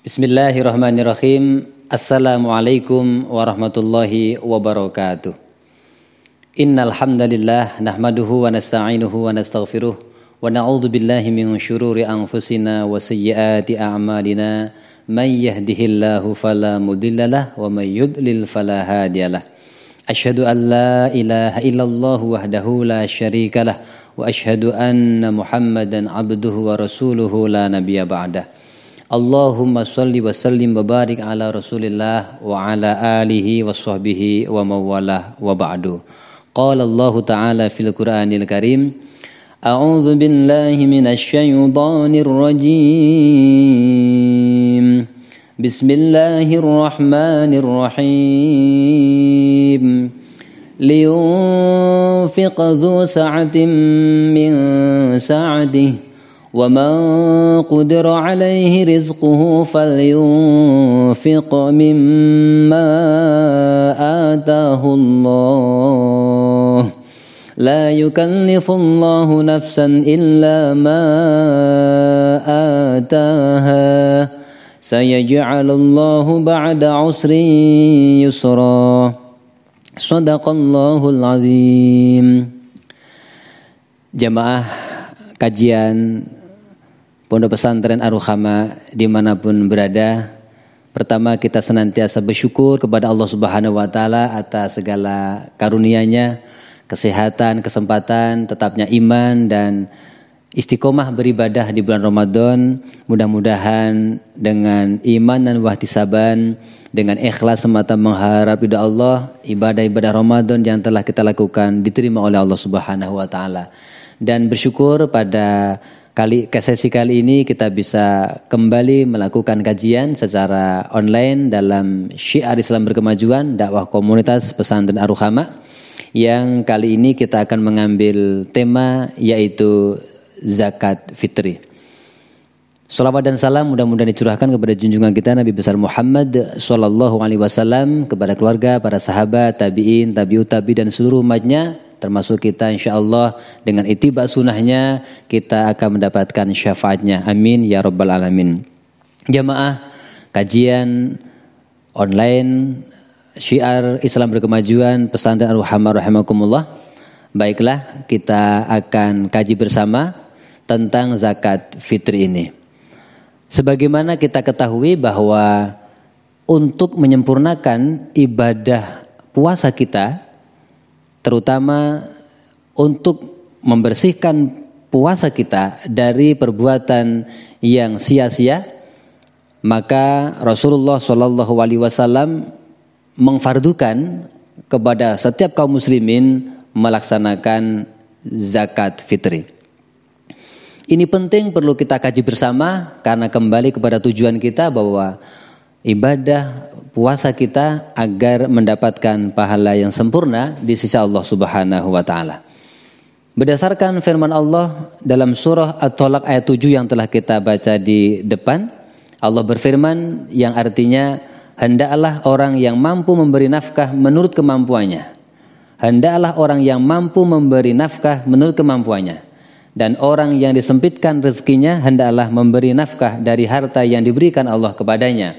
Bismillahirrahmanirrahim. Assalamualaikum warahmatullahi wabarakatuh. Innal hamdalillah nahmaduhu wa nasta'inuhu wa nastaghfiruh wa na'udzu billahi min syururi anfusina wa sayyiati a'malina. May yahdihillahu fala mudhillalah wa may yudlil fala hadiyalah. Asyhadu an la ilaha illallah wahdahu la syarikalah wa asyhadu anna Muhammadan abduhu wa rasuluhu la nabiyya ba'dah. Allahumma salli wa sallim wa barik ala Rasulillah wa ala alihi wa sahbihi wa mawalah wa ba'du. Qala Allah Ta'ala fil Qur'anil Karim, A'udzu billahi minasy syaithanir rajim. Bismillahirrahmanirrahim. Liyunfiq dzu sa'atin min sa'atihi وَمَنْ قُدِرَ عَلَيْهِ رِزْقُهُ فَلْيُنْفِقْ مِمَّا آتَاهُ اللَّهُ لَا يُكَلِّفُ اللَّهُ نَفْسًا إِلَّا مَا آتَاهَا سَيَجْعَلُ اللَّهُ بَعْدَ عُسْرٍ يُسْرًا صَدَقَ اللَّهُ الْعَظِيمُ. Jamaah kajian Pondok Pesantren Ar-Ruhama dimanapun berada, pertama kita senantiasa bersyukur kepada Allah Subhanahu wa Ta'ala atas segala karunia-Nya, kesehatan, kesempatan, tetapnya iman dan istiqomah beribadah di bulan Ramadan. Mudah-mudahan dengan iman dan wahtisaban, dengan ikhlas semata mengharap ridha Allah, ibadah-ibadah Ramadan yang telah kita lakukan diterima oleh Allah Subhanahu wa Ta'ala. Dan bersyukur pada sesi kali ini kita bisa kembali melakukan kajian secara online dalam Syiar Islam Berkemajuan dakwah komunitas pesantren Ar-Ruhama, yang kali ini kita akan mengambil tema yaitu zakat fitri. Salawat dan salam mudah-mudahan dicurahkan kepada junjungan kita Nabi besar Muhammad sallallahu alaihi wasallam, kepada keluarga, para sahabat, tabi'in, tabi'ut tabi dan seluruh umatnya, termasuk kita insyaallah dengan ittiba sunnahnya kita akan mendapatkan syafaatnya. Amin ya rabbal alamin. Jamaah kajian online Syiar Islam Berkemajuan Pesantren Ar-Ruhama rahimakumullah. Baiklah, kita akan kaji bersama tentang zakat fitri ini. Sebagaimana kita ketahui bahwa untuk menyempurnakan ibadah puasa kita, terutama untuk membersihkan puasa kita dari perbuatan yang sia-sia, maka Rasulullah SAW mengfardukan kepada setiap kaum muslimin melaksanakan zakat fitri. Ini penting, perlu kita kaji bersama karena kembali kepada tujuan kita bahwa ibadah puasa kita agar mendapatkan pahala yang sempurna di sisi Allah Subhanahu wa Ta'ala. Berdasarkan firman Allah dalam surah At-Tolaq ayat 7 yang telah kita baca di depan, Allah berfirman yang artinya, hendaklah orang yang mampu memberi nafkah menurut kemampuannya. Hendaklah orang yang mampu memberi nafkah menurut kemampuannya. Dan orang yang disempitkan rezekinya hendaklah memberi nafkah dari harta yang diberikan Allah kepadanya.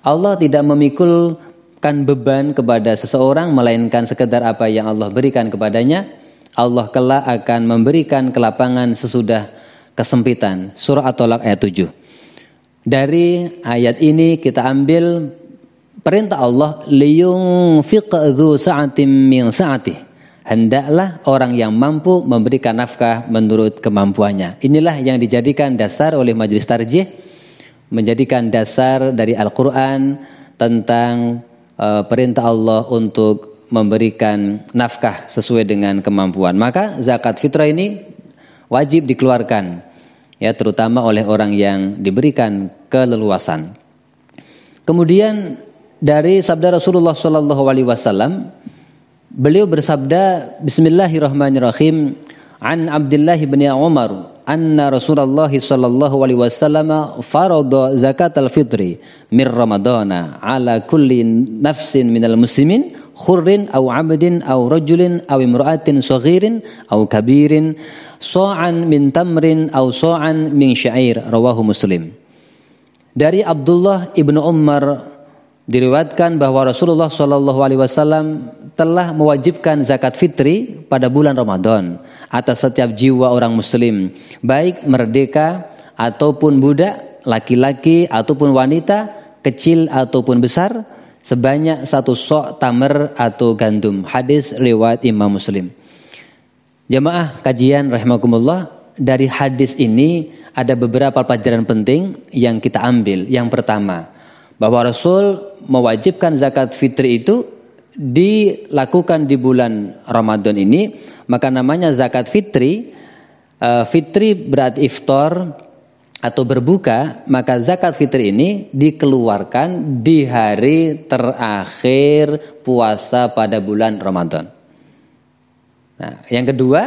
Allah tidak memikulkan beban kepada seseorang melainkan sekedar apa yang Allah berikan kepadanya. Allah kelak akan memberikan kelapangan sesudah kesempitan. Surah At-Tolaq ayat 7. Dari ayat ini kita ambil perintah Allah, liyunfiq dzu sa'atin min sa'atihi. Hendaklah orang yang mampu memberikan nafkah menurut kemampuannya. Inilah yang dijadikan dasar oleh Majelis Tarjih, menjadikan dasar dari Al-Quran tentang perintah Allah untuk memberikan nafkah sesuai dengan kemampuan. Maka zakat fitrah ini wajib dikeluarkan, ya, terutama oleh orang yang diberikan keleluasan. Kemudian dari sabda Rasulullah SAW, beliau bersabda, Bismillahirrahmanirrahim, an Abdullah bin Umar anna Rasulullah sallallahu alaihi wasallam farada zakatal fitri min Ramadana ala kulli nafsin minal muslimin khurrin aw 'abdin aw rajulin aw imra'atin saghirin aw kabirin sa'an min tamrin aw sa'an min sya'ir, rawahu Muslim. Dari Abdullah ibnu Umar diriwayatkan bahwa Rasulullah SAW telah mewajibkan zakat fitri pada bulan Ramadan atas setiap jiwa orang muslim, baik merdeka ataupun budak, laki-laki ataupun wanita, kecil ataupun besar, sebanyak 1 sok tamer atau gandum. Hadis riwayat Imam Muslim. Jamaah kajian rahimakumullah, dari hadis ini ada beberapa pelajaran penting yang kita ambil. Yang pertama, bahwa Rasul mewajibkan zakat fitri itu dilakukan di bulan Ramadan ini, maka namanya zakat fitri. Fitri berarti iftar atau berbuka, maka zakat fitri ini dikeluarkan di hari terakhir puasa pada bulan Ramadan. Nah, yang kedua,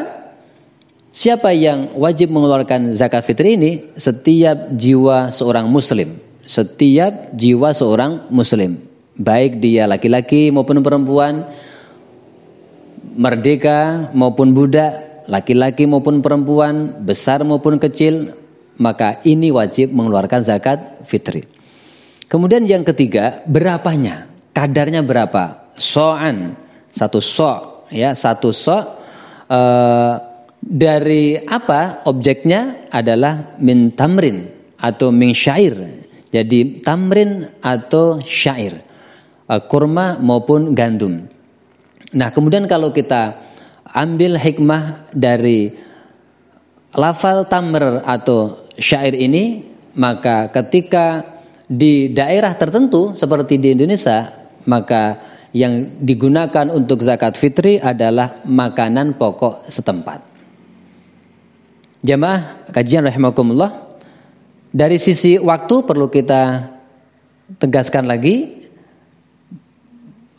siapa yang wajib mengeluarkan zakat fitri ini? Setiap jiwa seorang muslim. Setiap jiwa seorang muslim, baik dia laki-laki maupun perempuan, merdeka maupun budak, laki-laki maupun perempuan, besar maupun kecil, maka ini wajib mengeluarkan zakat fitri. Kemudian yang ketiga, berapanya? Kadarnya berapa? So'an, 1 sok, ya, 1 sok. Dari apa? Objeknya adalah min tamrin atau min syair. Jadi tamrin atau syair, kurma maupun gandum. Nah, kemudian kalau kita ambil hikmah dari lafal tamr atau syair ini, maka ketika di daerah tertentu seperti di Indonesia, maka yang digunakan untuk zakat fitri adalah makanan pokok setempat. Jamaah kajian rahimakumullah, dari sisi waktu perlu kita tegaskan lagi,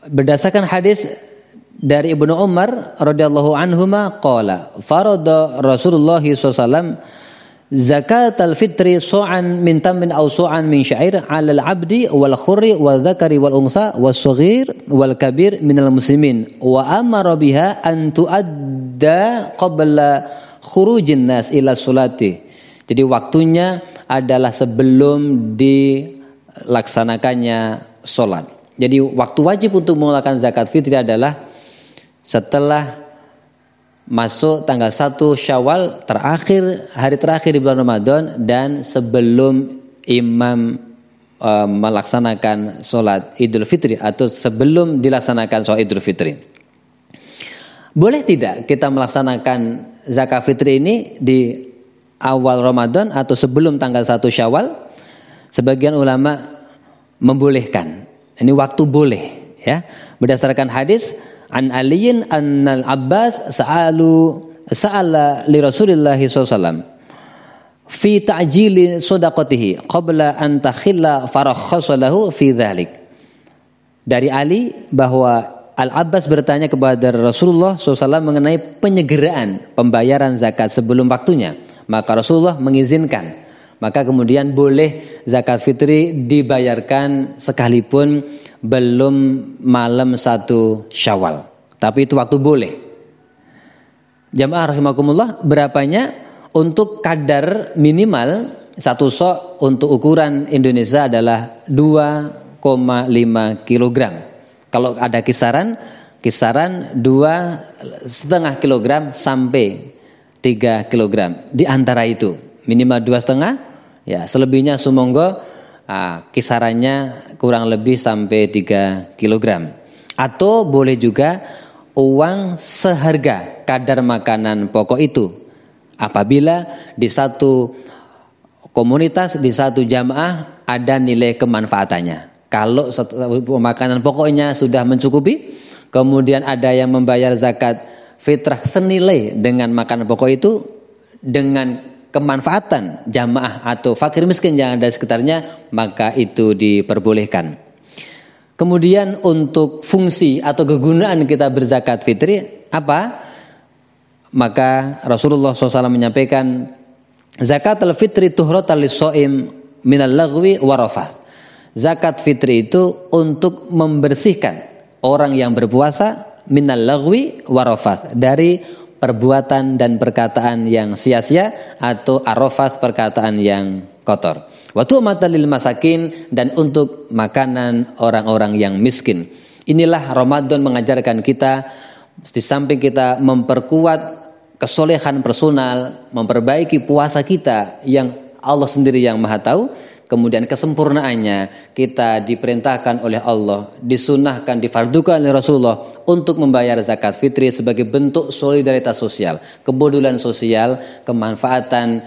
berdasarkan hadis dari Ibnu Umar radhiyallahu anhuma qala farada Rasulullah SAW zakatal fitri su'an min tamrin aw su'an min syair 'alal 'abdi wal khurri wal dzakari wal unsa was shaghir wal kabir minal muslimin wa amara biha an tuadda qabla khurujin nas ila sholati. Jadi waktunya adalah sebelum dilaksanakannya sholat. Jadi waktu wajib untuk mengeluarkan zakat fitri adalah setelah masuk tanggal 1 Syawal, hari terakhir di bulan Ramadan, dan sebelum imam melaksanakan sholat Idul Fitri atau sebelum dilaksanakan sholat Idul Fitri. Boleh tidak kita melaksanakan zakat fitri ini di awal Ramadan atau sebelum tanggal 1 Syawal? Sebagian ulama membolehkan. Ini waktu boleh, ya. Berdasarkan hadis An Aliyin annal Abbas sa'ala li Rasulillah SAW fi ta'jili shadaqatihi qabla an takhilla farakhasa lahu fi dzalik. Dari Ali bahwa Al-Abbas bertanya kepada Rasulullah SAW mengenai penyederaan pembayaran zakat sebelum waktunya, maka Rasulullah mengizinkan. Maka kemudian boleh zakat fitri dibayarkan sekalipun belum malam 1 Syawal. Tapi itu waktu boleh. Jamaah rahimakumullah, berapanya? Untuk kadar minimal 1 sok untuk ukuran Indonesia adalah 2,5 kg. Kalau ada kisaran 2,5 kg sampai 3 kg. Di antara itu minimal 2,5, ya, selebihnya sumonggo kisarannya kurang lebih sampai 3 kg. Atau boleh juga uang seharga kadar makanan pokok itu apabila di satu komunitas, di satu jamaah ada nilai kemanfaatannya. Kalau makanan pokoknya sudah mencukupi, kemudian ada yang membayar zakat fitrah senilai dengan makanan pokok itu dengan kemanfaatan jamaah atau fakir miskin yang ada di sekitarnya, maka itu diperbolehkan. Kemudian untuk fungsi atau kegunaan kita berzakat fitri apa? Maka Rasulullah SAW menyampaikan zakat al-fitri tuhratal lis-shaim minal lagwi wa rafath. Zakat fitri itu untuk membersihkan orang yang berpuasa minal lagwi wa rafath, dari perbuatan dan perkataan yang sia-sia atau arafas, perkataan yang kotor. Wa tu'matan lil masakin, dan untuk makanan orang-orang yang miskin. Inilah Ramadan mengajarkan kita, di samping kita memperkuat kesolehan personal, memperbaiki puasa kita yang Allah sendiri yang Maha tahu, kemudian kesempurnaannya kita diperintahkan oleh Allah, disunahkan, difardukan oleh Rasulullah untuk membayar zakat fitri sebagai bentuk solidaritas sosial, kepedulian sosial, kemanfaatan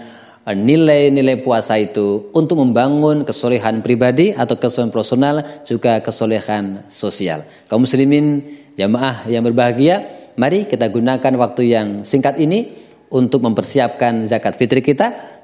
nilai-nilai puasa itu untuk membangun kesolehan pribadi atau kesolehan personal, juga kesolehan sosial. Kaum muslimin jamaah yang berbahagia, mari kita gunakan waktu yang singkat ini untuk mempersiapkan zakat fitri kita,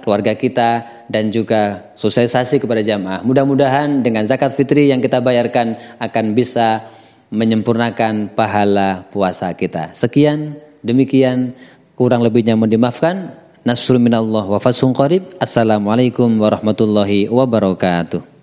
keluarga kita, dan juga sosialisasi kepada jamaah. Mudah-mudahan dengan zakat fitri yang kita bayarkan akan bisa menyempurnakan pahala puasa kita. Sekian, demikian, kurang lebihnya mohon dimaafkan. Nasrun minallah wa fathun qarib. Assalamualaikum warahmatullahi wabarakatuh.